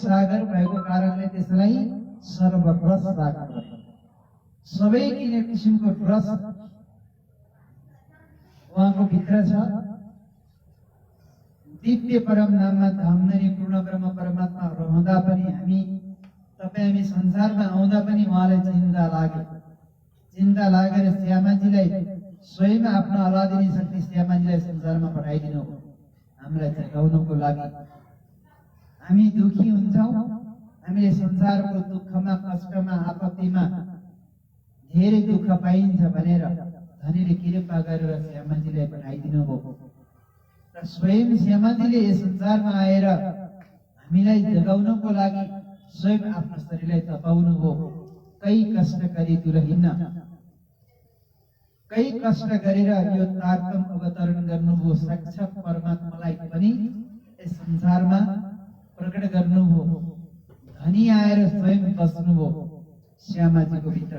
सागर भएको कारणले त्यसलाई सर्वरस सागर भन्छ। सबै किसिमको रस उहाँको भित्र छ। दिव्य परम नाममा धामधनी पूर्ण ब्रह्म परमात्मा रहँदा पनि हामी संसारमा आउँदा पनि उहाँलाई चिन्ता लागेर श्यामाजीलाई स्वयं आफ्नो अलादिनी शक्ति श्यामाजीलाई संसारमा पठाइदिनु हो हामीलाई जगाउनको लागि। हामी दुखी हुन्छौँ, हामीले संसारको दुःखमा कष्टमा आपत्तिमा धेरै दुःख पाइन्छ भनेर धनीले कृपा गरेर श्यामाजीलाई पठाइदिनु हो र स्वयं श्यामाजीले यस संसारमा आएर हामीलाई जगाउनको लागि स्वयं आफ्नो शरीरलाई तपाउनु हो। कई कष्ट गरी दुलहिन्न, कई कष्ट गरेर यो तारतम अवतरण गर्नुभयो। साक्षात् परमात्मालाई पनि यस संसारमा प्रकट गर्नुभयो। धनी आएर स्वयं बस्नुभयो श्यामाजीको भित्र।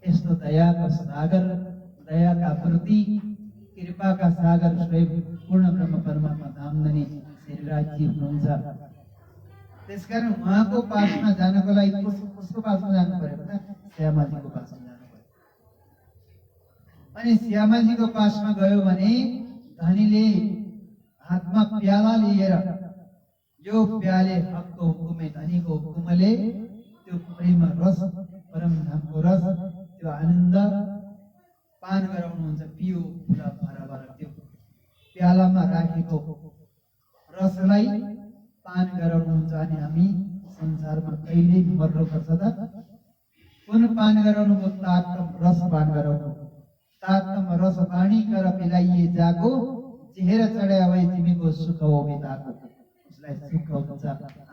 यस्तो दयाको सागर, दयाका प्रति कृपाका सागर स्वयं पूर्ण ब्रह्म परमात्मा धामधनी श्रीराजजी हुनुहुन्छ। त्यसकारण उहाँको पासमा जानको लागि कसको पासमा जानु पर्यो भने श्यामाजीको पासमा जानु पर्यो। अनि श्यामाजीको पासमा गयो भने धनीले हातमा प्याला लिएर यो प्याले हकको हुकुमे धनीको हुकुमले त्यो प्रेम रस परम धामको रस त्यो आनन्द पान गराउनुहुन्छ। पियो फुला भरभर त्यो प्यालामा राखेको रसलाई पान गराउनुहुन्छ। अनि हामी संसारमा कहिले मर्नुपर्छ त? कुन पान गराउनु? तारतम रस पान गराउनु। तारतम रस पानी कर पिलाइए जाको, चेहेर चढाए भए तिमीको सुख हो बिताको। उसलाई सुख हुन्छ,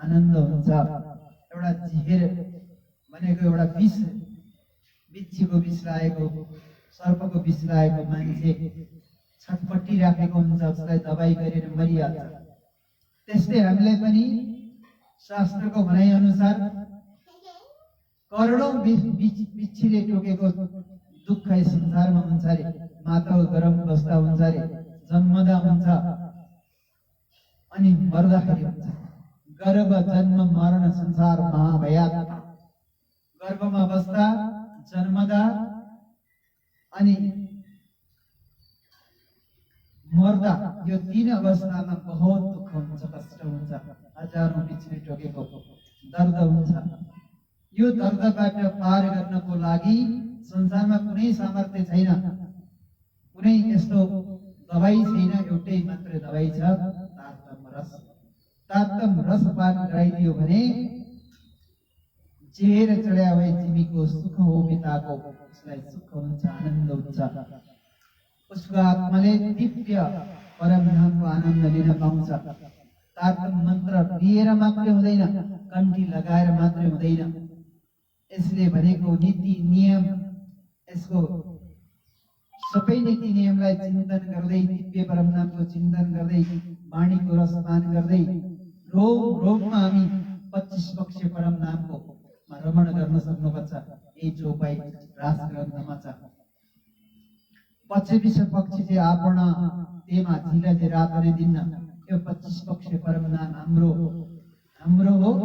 आनन्द हुन्छ। एउटा चेहेर भनेको एउटा विष, बिच्छीको विष लागेको, सर्पको विष लागेको मान्छे छटपट्टि राखेको हुन्छ, उसलाई दबाई गरेर मरिहाल्छ। त्यस्तै हामीलाई पनि शास्त्रको भनाइ अनुसार करोडौं बिच्छीले टोकेको दुःख यस संसारमा हुन्छ रे। मातल गरम अवस्था हुन्छ रे, जन्मदा हुन्छ अनि मर्दाखेरि हुन्छ। गर्भ जन्म मरण संसार महाभयात। गर्भमा बस्दा, जन्मदा अनि मर्दा यो तीन अवस्थामा बहुत दुःख हुन्छ, कष्ट हुन्छ। हजारौं बिच्छीले टोकेको दर्द हुन्छ। यो दर्दबाट पार गर्नको लागि संसारमा कुनै सामर्थ्य छैन, कुनै यस्तो दबाई छैन। एउटै मात्र दबाई छ, तारतम रस। तारतम रस पान गराइदियो भने चेहेर चढ्या भए तिमीको सुख हो बिताको। उसलाई सुख हुन्छ, आनन्द हुन्छ। उसको आत्माले दिव्य परम धामको आनन्द लिन पाउँछ। तारतम मन्त्र लिएर मात्रै हुँदैन, कण्ठी लगाएर मात्रै हुँदैन। यसले भनेको नीति नियम, यसको सबै नीति नियमलाई चिन्तन गर्दै, दिव्य परम नामको चिन्तन गर्दै, वाणीको रस पान गर्दै रोम रोममा हामी 25 पक्ष परम नामको रमण गर्न सक्नुपर्छ। यही चौपाई रास ग्रन्थमा छ। 25 पक्ष चाहिँ आपण तेमा झिल चाहिँ रात अनि दिन। यो 25 पक्ष परम नाम हाम्रो हो।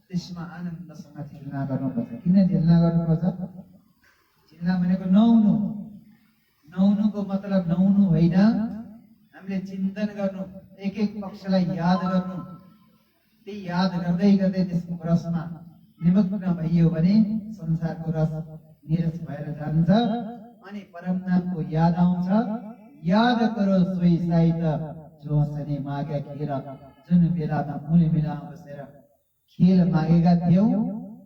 त्यसमा आनन्दसँग झिल्ना गर्नुपर्छ। किन झिल्ना गर्नुपर्छ? झिल्ना भनेको नुहाउनु। नुहाउनुको मतलब नुहाउनु होइन, हामीले चिन्तन गर्नु, एक एक पक्षलाई याद गर्नु। त्यही याद गर्दै गर्दै त्यसको रसमा निमग्न भइयो भने संसारको रस निरस भएर जान्छ। अनि परम नामको याद आउँछ। याद करो सोही साइत जो हँसने मागे खेल। जुन बेलामा मूलमिलामा बसेर खेल मागेका थियौं,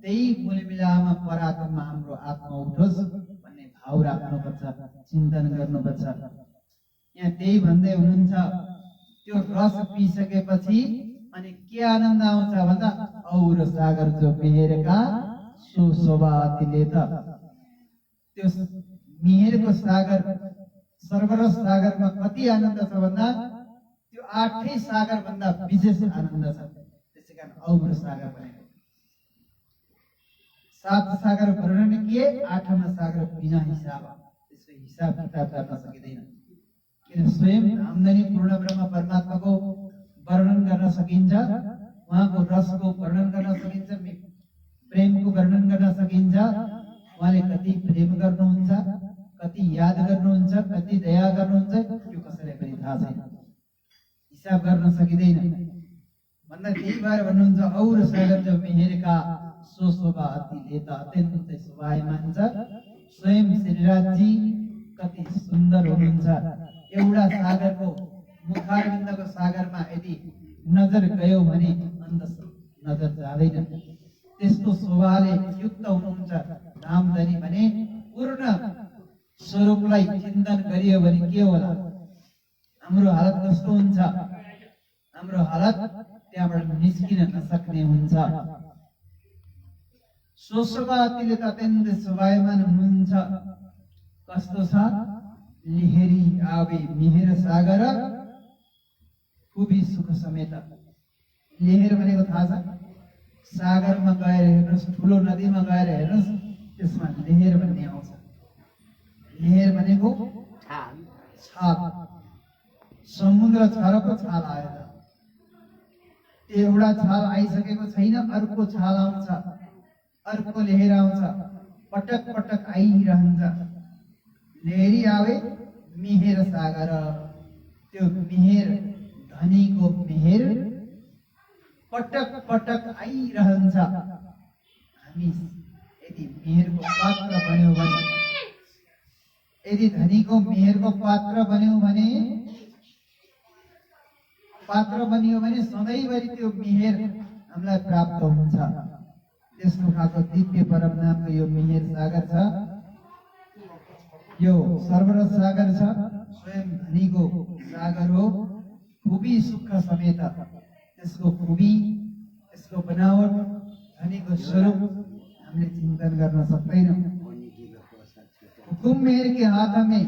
त्यही मूलमिलामा परात्मा हाम्रो आत्मा उठोस् भन्ने भाव राख्नुपर्छ, चिन्तन गर्नुपर्छ। यहाँ त्यही भन्दै हुनुहुन्छ। त्यो रस पिसकेपछि अनि के आनन्द आउँछ भन्दा और सागर जो मेहेरका सुशोभातिले त त्यो मेहेरको सागर, सर्वरस सागरमा कति आनन्द छ भन्दा त्यो 8 सागर भन्दा विशेष आनन्द छ। त्यसैकारण और सागर भनेको 7 सागर वर्णन किए, 8मा सागर बिना हिसाब। त्यसको हिसाब किताब गर्न सकिँदैन। किन स्वयं धामधनी पूर्ण ब्रह्म परमात्माको वर्णन गर्न सकिन्छ। उहाँको रसको वर्णन गर्न सकिन्छ, प्रेमको वर्णन गर्न सकिन्छ। उहाँले कति प्रेम गर्नुहुन्छ, कति याद गर्नुहुन्छ, कति दया गर्नुहुन्छ, यो कसैलाई पनि थाहा छैन, हिसाब गर्न सकिँदैन। भन्दा त्यही भएर भन्नुहुन्छ और सागर जो मेहेरका सो शोभा अति लेता अत्यन्तै शोभायमान छ। स्वयं श्रीराजजी कति सुन्दर हुनुहुन्छ। एउटा सागरको मुखारविन्दको सागरमा यदि नजर गयो भने अन्त नजर जाँदैन, त्यस्तो शोभाले युक्त हुनुहुन्छ रामधनी भने। पूर्ण स्वरूपलाई चिन्तन गरियो भने के होला, हाम्रो हालत कस्तो हुन्छ, हाम्रो हालत त्यहाँबाट निस्किन नसक्ने हुन्छ। सोशोभा अतिले अत्यन्त शोभायमान हुनुहुन्छ। कस्तो छ, लिहेरी आवे मिहेर सागर खुबी सुख समेत। लिहेर भनेको थाहा छ, सागरमा गएर हेर्नुहोस्, ठुलो नदीमा गएर हेर्नुहोस्, त्यसमा लिहेर भन्ने आउँछ। लिहेर भनेको छाल, समुद्र छरको छाल आएर एउटा छाल आइसकेको छैन, अर्को छाल आउँछ, अर्को लेहेर आउँछ, पटक पटक आइरहन्छ। लेहेरी आवे मिहेर सागर, त्यो मिहेर धनीको मिहेर पटक पटक आइरहन्छ। हामी यदि मिहेरको पात्र बन्यौँ भने, यदि धनीको मिहेरको पात्र बन्यौँ भने सधैँभरि त्यो मिहेर हामीलाई प्राप्त हुन्छ। त्यस्तो खालको दिव्य परम नामको यो मिहेर सागर छ, यो सर्वरस सागर छ, स्वयं धनीको सागर हो। खुबी सुख समेत, त्यसको खुबी, त्यसको बनावट, धनीको स्वरूप हामीले चिन्तन गर्न सक्दैनौँ। हुकुम मेहर के हाथ में,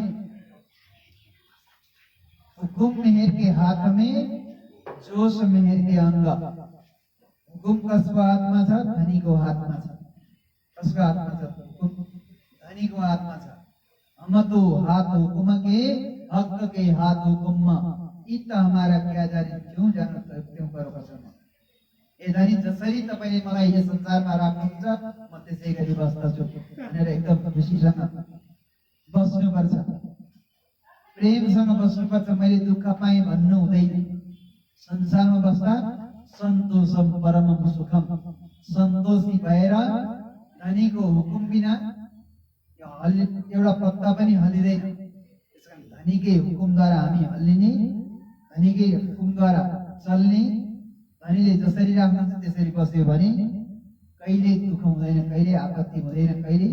हुकुम मेहर के हाथ में, जोश मेहर के अंग। हुकुम कसको हातमा छ, धनीको हातमा छ। कसको हातमा छ? धनीको हातमा छ। हम तो हाथ हुकुम के, हक के हाथ हुकुम। इत हमारा क्या जाने, क्यों जानु क्यों करो कसम। ए धनी, जसरी तपाईले मलाई यो संसारमा राख्नुहुन्छ म त्यसै गरी बस्दछु भनेर एकदम खुसीसँग बस्नुपर्छ, प्रेमसँग बस्नुपर्छ। मैले दुःख पाएँ भन्नु हुँदैन। संसारमा बस्दा सन्तोषम परमम सुखम, सन्तोषी भएर धनीको हुकुम बिना एउटा पत्ता पनि हल्लिँदैन। त्यसकारण धनीकै हुकुमद्वारा हामी हल्लिने, धनीकै हुकुमद्वारा चल्ने। धनीले जसरी राख्नुहुन्छ त्यसरी बस्यो भने कहिले दुःख हुँदैन, कहिले आपत्ति हुँदैन, कहिले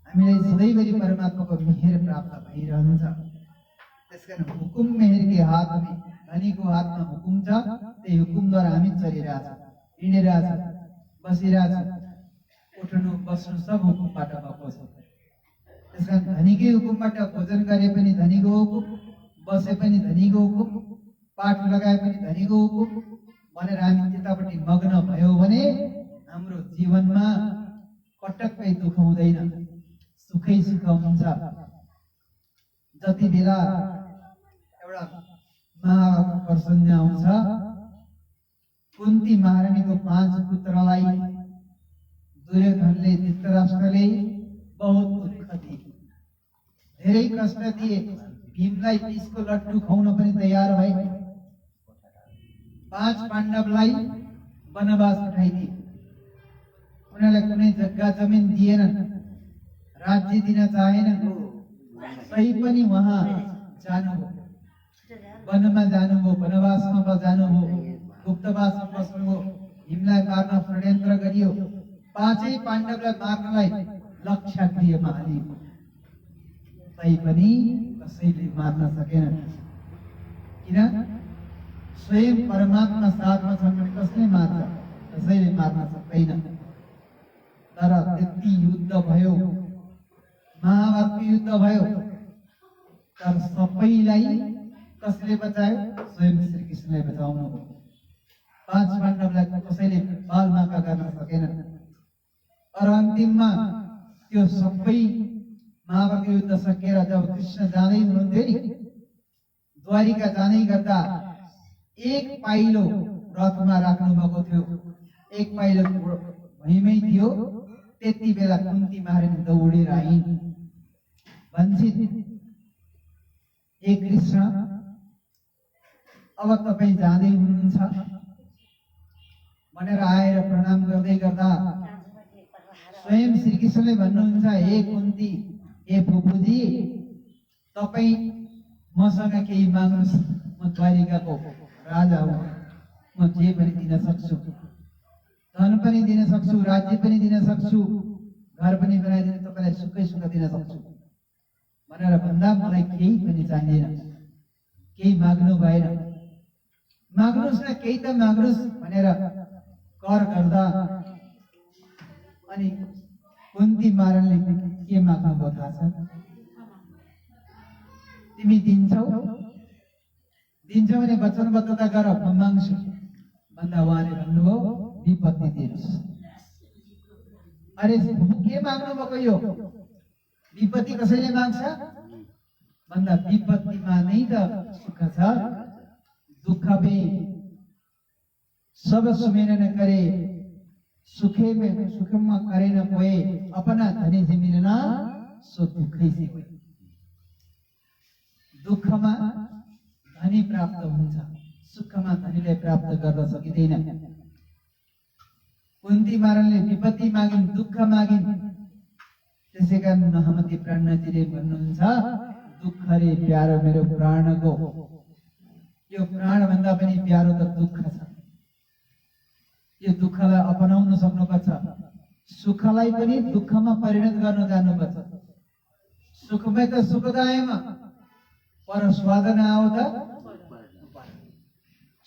हामीलाई सधैँभरि परमात्माको मेहेर प्राप्त भइरहन्छ। त्यसकारण हुकुम मेहेर के हातमा, धनीको हातमा हुकुम छ, त्यही हुकुमद्वारा हामी चलिरहेछौँ, हिँडिरहेछौँ, बसिरहेछौँ। उठ्नु बस्नु सब हुकुमबाट भएको छ। त्यसकारण धनीकै हुकुमबाट भोजन गरे पनि धनीको हुकुम, बसे पनि धनीको हुकुम, पाठ लगाए पनि धनीको हुकुम भनेर हामी त्यतापट्टि मग्न भयौँ भने हाम्रो जीवनमा पटक्कै दुःख हुँदैन, सुखै सुख हुन्छ। जति बेला एउटा महाप्रसन्न आउँछ, कुन्ती महारानीको 5 पुत्रलाई दुर्योधनले, धृतराष्ट्रले बहुत दुःख दिए, धेरै कष्ट दिए। भीमलाई 30 को लड्डु खुवाउन पनि तयार भए। 5 पाण्डवलाई वनवास पठाइदिए। उनीहरूलाई कुनै जग्गा जमिन दिएनन्, राज्य दिन चाहेनन्। तै पनि उहाँ जानुभयो, वनमा जानुभयो, वनवासमा जानुभयो, गुप्तवासमा बस्नुभयो। भीमलाई मार्न षड्यन्त्र गरियो। 5 पाण्डवलाई मार्नलाई लक्ष्य गृहमा हालियो। तै पनि कसैले मार्न सकेनन्। किन? स्वयं परमात्मा साथमा छन् भने कसले मार्छ? कसैले मार्न सक्दैन। तर त्यति युद्ध भयो, महाभारतको युद्ध भयो, तर सबैलाई कसले बचायो? स्वयं श्री कृष्णले बचाउनु भयो। 5 पाण्डवलाई कसैले बालमाका गर्न सकेनन्। तर अन्तिममा त्यो सबै महाभारत युद्ध सकेर जब कृष्ण जाँदै हुनुहुन्थ्यो नि, द्वारिका जाँदै गर्दा एक पाइलो रथमा राख्नु भएको थियो, एक पाइलो भुइँमै थियो। त्यति बेला कुन्ती महारानी दौडेर आइन्। भन्छिन्, हे कृष्ण, अब तपाईँ जाँदै हुनुहुन्छ भनेर आएर प्रणाम गर्दै गर्दा स्वयं श्री कृष्णले भन्नुहुन्छ, हे कुन्ती, हे फुपूजी, तपाईँ मसँग केही माग्नुहोस्, म द्वारिकाको राजा हुँ, म जे पनि दिन सक्छु, धन पनि दिन सक्छु, राज्य पनि दिन सक्छु, घर पनि बनाइदिन, तपाईँलाई सुखै सुख दिन सक्छु भनेर भन्दा मलाई केही पनि चाहिँदैन, केही माग्नु भएन, माग्नुहोस् न, केही त माग्नुहोस् भनेर कर गर्दा अनि कुन्ती महारानीले के माग्नुभयो थाहा छ? तिमी दिन्छौ भने वचनबद्धता गर, म माग्छु भन्दा उहाँले भन्नुभयो, विपत्ति दिनुहोस्। अरे के माग्नु भएको यो? विपत्ति कसैले माग्छ भन्दा विपत्तिमा नै त सुख छ। दुःख में सब सुमिरन करे, सुखे में सुखमा करे न कोई, अपना धनी से मिलना सो दुखै से कोई। दुःखमा धनी प्राप्त हुन्छ, सुखमा धनीले प्राप्त गर्न सकिँदैन। कुन्ती महारानीले विपत्ति मागिन्, दुःख मागिन्। त्यसै कारण महामती प्राणजीले भन्नुहुन्छ, दुःख रे प्यारो मेरो प्राणको, यो प्राण भन्दा पनि प्यारो त दुःख छ। यो दुःखलाई अपनाउन सक्नुपर्छ, सुखलाई पनि दुःखमा परिणत गर्न जानुपर्छ। सुखमै त सुखदायमा, पर स्वाद नआउँदा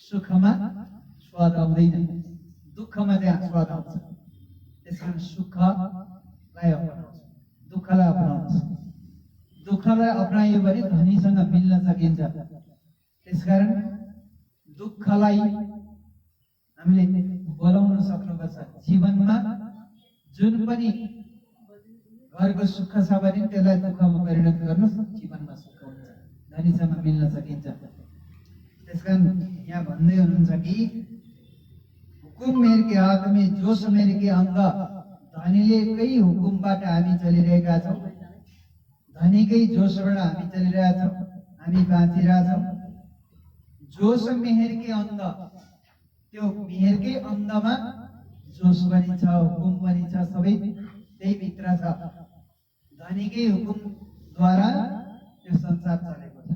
सुखमा स्वाद आउँदैन, दुःखमा त्यहाँ स्वाद आउँछ। त्यसकारण सुखलाई अपनाउँछ, दुःखलाई अपनाउँछ। दुःखलाई अपनायो भने धनीसँग मिल्न सकिन्छ। त्यसकारण दुःखलाई हामीले बोलाउन सक्नुपर्छ। जीवनमा जुन पनि घरको सुख छ भने त्यसलाई दुःखमा परिणत गर्नुहोस्, जीवनमा सुख हुन्छ, धनीसँग मिल्न सकिन्छ। त्यसकारण यहाँ भन्दै हुनुहुन्छ कि हुकुम मेर के हात में, जोश मेर के अंग, धनीलेकै हुकुमबाट हामी चलिरहेका छौँ, धनीकै जोशबाट हामी चलिरहेका छौँ, हामी बाँचिरहेछौँ। जोश मेहरकै अन्ध, त्यो मेहरकै अन्धमा जोश पनि छ, हुकुम पनि छ, सबै त्यही भित्र छ। धनीकै हुकुमद्वारा यो संसार चलेको छ।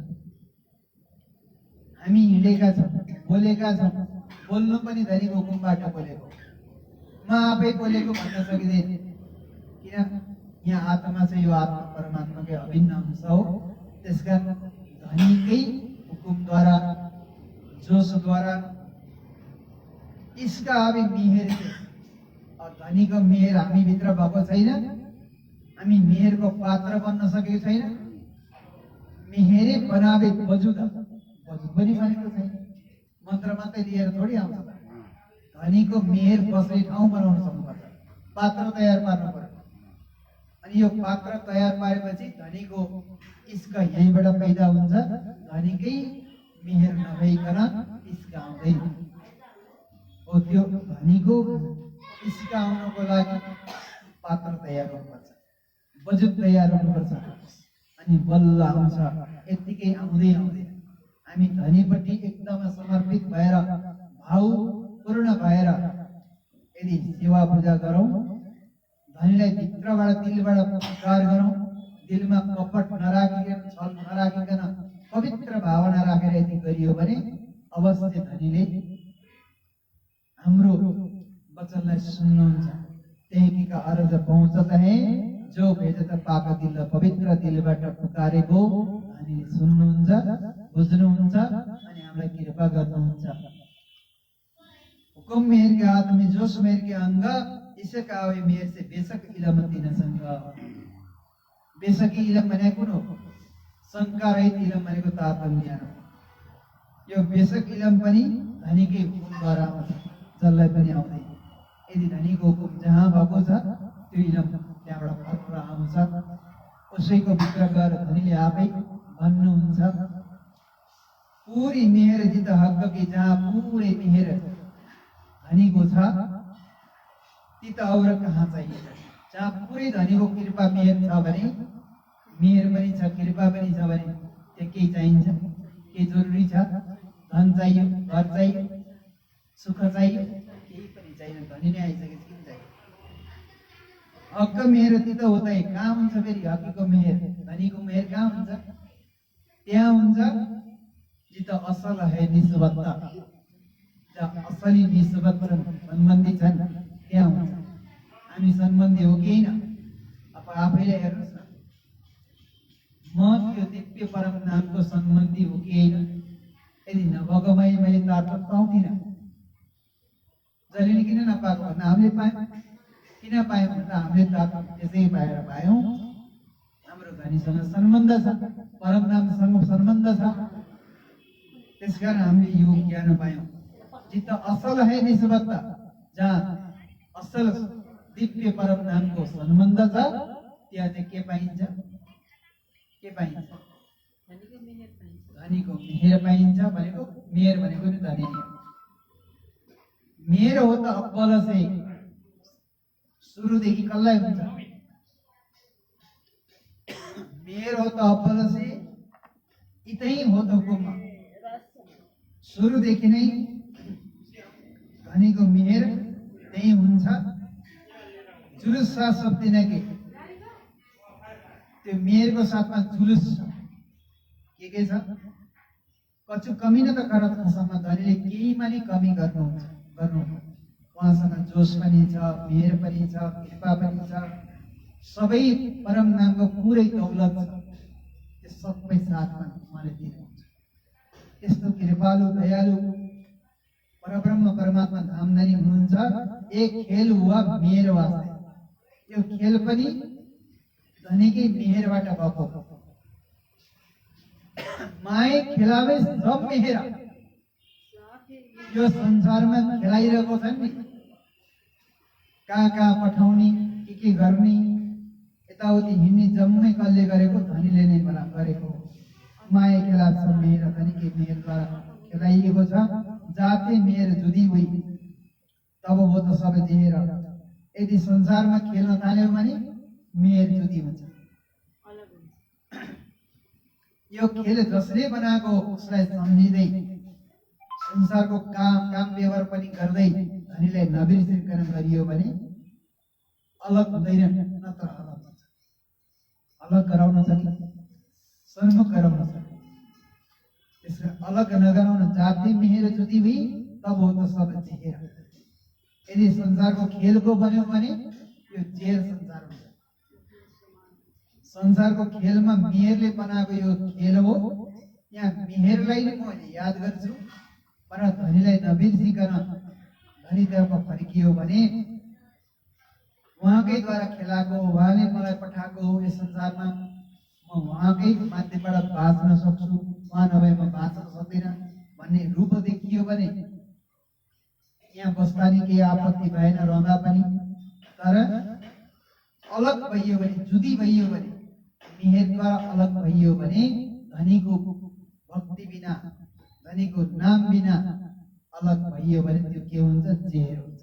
हामी हिँडेका छौँ, बोलेका छौँ, बोल्नु पनि धनीको हुकुमबाट बोलेको, म आफै बोलेको भन्न सकिँदैन। किन? यहाँ आत्मा छ, यो आत्मा परमात्माकै अभिन्न अंश हो। त्यसकारण धनीकै हुकुमद्वारा, जोशद्वारा, इसका हामी मेहर के, और धनीको मेहर हामी भित्र भएको छैन। हामी मेहरको पात्र बन्न सकेको छैन। मेहरे बनावे वजुद, वजुद पनि बनेको छैन। मन्त्र मात्रै लिएर थोडी आउँछ। धनीको मेहर बस्ने ठाउँ बनाउन सक्नुपर्छ, पात्र तयार पार्नु पर्छ। अनि यो पात्र तयार पारेपछि धनीको इस्क यहीँबाट पैदा हुन्छ। धनीकै मेहर नभइकन इस्क आउँदैन। हो त्यो धनीको इस्क आउनको लागि पात्र तयार गर्नुपर्छ, वजुद तयार गर्नुपर्छ, अनि बल्ल आउँछ। यत्तिकै आउँदै आउँदै हामी धनीपट्टि एकदम समर्पित भएर, भावपूर्ण भएर यदि सेवा पूजा गरौँ, धनीलाई भित्रबाट दिलबाट पुकार गरौँ, दिलमा कपट नराखिकन, छल नराखिकन पवित्र भावना राखेर यदि गरियो भने अवश्य धनीले हाम्रो वचनलाई सुन्नुहुन्छ। त्यही का अर्ज पहुँचत है, जो भेजत पाक दिल, पवित्र दिलबाट पुकारेको धनीले सुन्नुहुन्छ, बुझ्नुहुन्छ अनि हामीलाई कृपा गर्नुहुन्छ। हुकुम मेहर के हाथ में, जोश मेहर के अंग, इसे कावे मेहर से बेशक इलम दिन संग। बेशकी इलम भने कुन हो? शंका रहित इलम भनेको तारतम्य ज्ञान हो। यो बेशक इलम पनि धनीकै हुकुमद्वारा आउँछ, जसलाई पनि आउँदैन। यदि धनीको हुकुम जहाँ भएको छ त्यो इलम त्यहाँबाट फर्केर आउँछ। उसैको भित्र गएर धनीले आफै भन्नुहुन्छ, पूरी मेहर जित हक की, जहाँ पूरे मेहर धनीको छ ती त और कहाँ चाहिन्छ। जहाँ पुरै धनीको कृपा मेहर छ भने, मेहर पनि छ कृपा पनि छ भने त्यो केही चाहिन्छ? केही जरुरी छ? धन चाहियो, घर चाहियो, सुख चाहियो? केही पनि चाहिएन। धनी नै आइसकेपछि किन चाहियो? हक मेहर ती त होता है। कहाँ हुन्छ फेरि हकीको मेहर? धनीको मेहर कहाँ हुन्छ? त्यहाँ हुन्छ जित असल है निस्बत, जहाँ असली निस्बत छन्, सम्बन्धी छन्, त्यहाँ हुन्छ। हामी सम्बन्धी हो कि होइन? अब आफैले हेर्नुहोस् न, म त्यो दिव्य परम नामको सम्बन्धी हो कि होइन? यदि नभएको भए मैले तात्पर्य पाउँथिनँ। जसले नि किन नपाएको भन्दा हामीले पायौँ। किन पायौँ भन्दा हामीले तात्पर्य त्यसै पाएर पायौँ। हाम्रो धनीसँग सम्बन्ध छ, परम नामसँग सम्बन्ध छ, त्यसकारण हामीले यो ज्ञान पायौँ। जित असल है निस्बत, जहाँ असल दिव्य परम नामको सम्बन्ध छ त्यहाँ चाहिँ के पाइन्छ? के पाइन्छ? धनीको मेहर पाइन्छ। भनेको मेहर भनेको नि धनी नै हो। मेहर हो त अब्बल से, सुरुदेखि कसलाई हुन्छ? मेहर हो त अब्बल से इतै हो त हुकुम, सुरुदेखि नै धनीको मेहर त्यही हुन्छ। जुलुस साथ शब्द के त्यो मेहरको साथमा जुलुस छ। के छ? कछु कमी न त करत खसम्म धनीले केहीमा नि कमी गर्नुहुन्छ। उहाँसँग जोस पनि छ, मेहर पनि छ, कृपा पनि छ, सबै परम नामको पुरै दौलत छ। त्यो सबै साथमा उहाँले दिनुहुन्छ। यस्तो कृपालु दयालु परब्रह्म परमात्मा धामधनी हुनुहुन्छ। एक खेल हुआ मेहर वास्ते, यो खेल पनि धनीकै मेहरबाट भएको। माए खेलावे सब मेहर, यो संसारमा खेलाइरहेको छ नि, कहाँ पठाउने, के गर्ने, यताउति हिँड्ने जम्मै कसले गरेको? धनीले नै गरेको। माया खेला सब मेहर, धनीकै मेहरद्वारा खेलाइएको छ। जाते मेहर जुदी हुई तब हो त सब जेहेर। यदि संसारमा खेल्न थाल्यो भने मेहर जुदी हुन्छ। यो खेल जसले बनाएको उसलाई सम्झिँदै संसारको काम व्यवहार पनि गर्दै धनीलाई नबिर्सिकन गरियो भने अलग हुँदैन, नत्र अलग हुन्छ। अलग गराउन छ कि सन्मुख गराउन छ? त्यसलाई अलग नगराउन। जाति मेहर जुदी हुई तब हो त सब जेहेर। यदि संसारको खेलको बन्यो भने यो जेहेर संसार हुन्छ। संसारको खेलमा मेहरले बनाएको यो खेल हो। यहाँ मेहरलाई नै मैले याद गर्छु, तर धनीलाई नबिर्सिकन धनीतर्फ फर्कियो भने उहाँकै द्वारा खेलाएको, उहाँले मलाई पठाएको यस संसारमा म उहाँकै माध्यमबाट बाँच्न सक्छु, उहाँ नभए म बाँच्न सक्दिनँ भन्ने रूप देखियो भने यहाँ बस्दा नि केही आपत्ति भएन, रहँदा पनि। तर अलग भइयो भने, जुदी भइयो भने, मेहरद्वारा अलग भइयो भने धनीको भक्ति बिना, धनीको नाम बिना अलग भइयो भने त्यो के हुन्छ? जेहेर हुन्छ।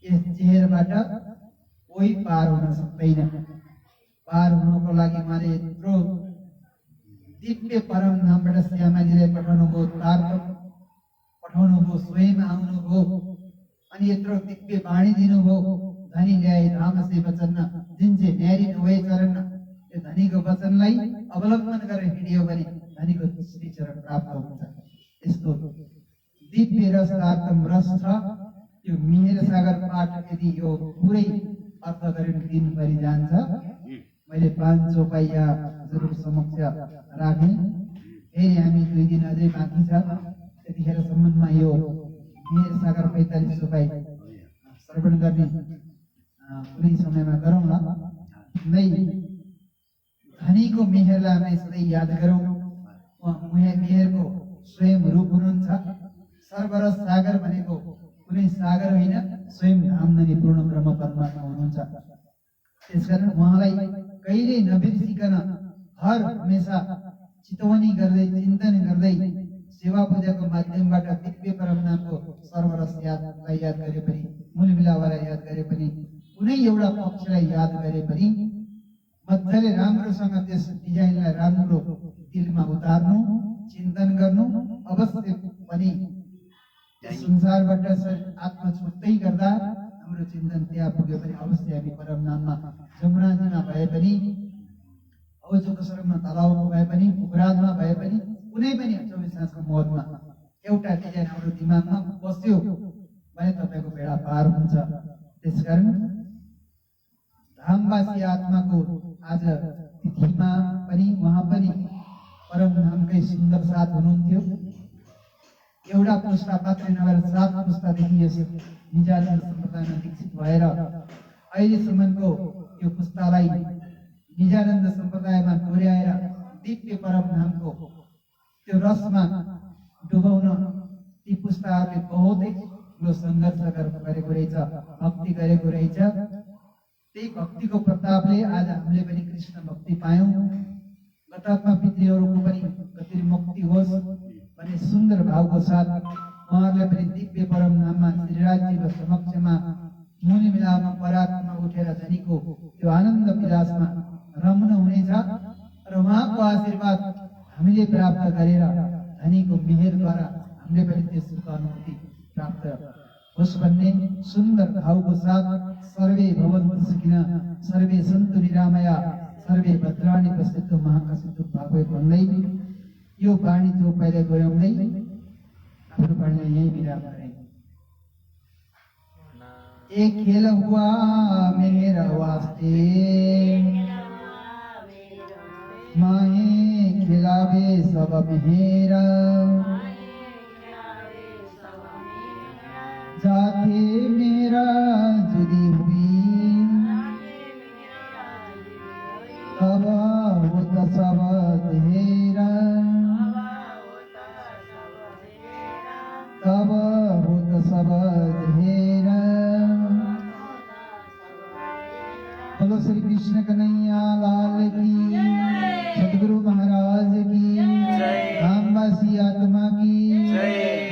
यस जेहेरबाट कोही पार हुन सक्दैन। पार हुनको लागि उहाँले यत्रो दिव्य परम नामबाट श्यामाजीलाई पठाउनुभयो, तारक पठाउनुभयो, स्वयं आउनुभयो, अनि यत्रो दिव्य बाणी दिनुभयो। धनी ल्याए धाम से वचन जिनसे न्यारी नभए चरण। यो धनीको वचनलाई अवलम्बन गरेर हिँडियो भने धनीको श्री चरण प्राप्त हुन्छ। यस्तो दिव्य रस आत्म रस छ। यो मेहर सागर पाठ यदि यो पुरै अर्थ गरेर दिनभरि जान्छ। मैले 5 चौपाई हजुरको समक्ष राखेँ। फेरि हामी 2 दिन अझै बाँकी छ, त्यतिखेर सम्बन्धमा यो मेहर सागर 45 चौपाई श्रवण गर्ने कुनै समयमा गरौँला। नै धनीको मेहरलाई हामी सधैँ याद गरौँ। उहाँ मेहरको स्वयं रूप हुनुहुन्छ। सर्वरस सागर भनेको कुनै सागर होइन, स्वयं धामधनी पूर्ण ब्रह्म परमात्मा हुनुहुन्छ। त्यसकारण उहाँलाई कहिल्यै नबिर्सिकन हर हमेसा चितवनी गर्दै, चिन्तन गर्दै सेवा पूजाको माध्यमबाट दिव्य परम नामको सर्वरस यादलाई याद गरे पनि मूल मिलावलाई याद गरे पनि कुनै एउटा पक्षलाई याद गरे पनि मजाले राम्रोसँग त्यस डिजाइनलाई राम्रो दिलमा उतार्नु चिन्तन गर्नु अवश्य पनि त्यस संसारबाट आत्मा छुट्दै गर्दा हाम्रो चिन्तन त्यहाँ पुग्यो भने अवश्य हामी परम नाममा जमुनाजीमा भए पनि अवचोको सडकमा तलाउमा भए पनि उपराधमा भए पनि कुनै पनि 24 साँझको मोहरमा एउटा डिजाइन हाम्रो दिमागमा बस्यो भने तपाईँको बेडा पार हुन्छ। त्यसकारण धामवासी आत्माको आज तिथिमा पनि उहाँ पनि परम नामकै सुन्दर साथ हुनुहुन्थ्यो। एउटा पुस्ता मात्रै नभएर 7 पुस्तादेखि यस निजानन्द सम्प्रदायमा दीक्षित भएर अहिलेसम्मको यो पुस्तालाई निजानन्द सम्प्रदायमा डोर्याएर दिव्य परम नामको त्यो रसमा डुबाउन ती पुस्ताहरूले बहुतै ठुलो सङ्घर्ष गरेको रहेछ, भक्ति गरेको रहेछ। त्यही भक्तिको प्रतापले आज हामीले पनि कृष्ण भक्ति पायौँ। गतात्मा पितृहरूको पनि गति मुक्ति होस् भन्ने सुन्दर भावको साथ उहाँहरूले पनि दिव्य परम नाममा श्रीराजीको समक्षमा मुनि मिलामा परात्मा उठेर धनीको त्यो आनन्द विलासमा रम्न हुनेछ र उहाँको आशीर्वाद हामीले प्राप्त गरेर धनीको मेहेरद्वारा हामीले पनि त्यस सुख अनुभूति प्राप्त होस् भन्ने सुन्दर भावको साथ सर्वे भवन्तु सुखिनः सर्वे सन्तु निरामया सर्वे भद्राणि पश्यन्तु महाकसितु भागवत भन्दै यो वाणी जो पहिले गराउँदै आफ्नो वाणीलाई यही विराम गरे। एक खेल हुआ मेरा वास्ते माहे खिलावे सब मेरा जाते मेरा जुदी हुई तब होता सब तेरा तब होता सब तेरा। बोलो श्री कृष्ण कन्हैया लाल की, सदगुरु महाराज की, धामवासी आत्मा की,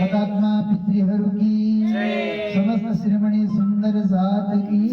हतात्मा पितृहरू की, समस्त श्रीमणि सुंदर साथ की।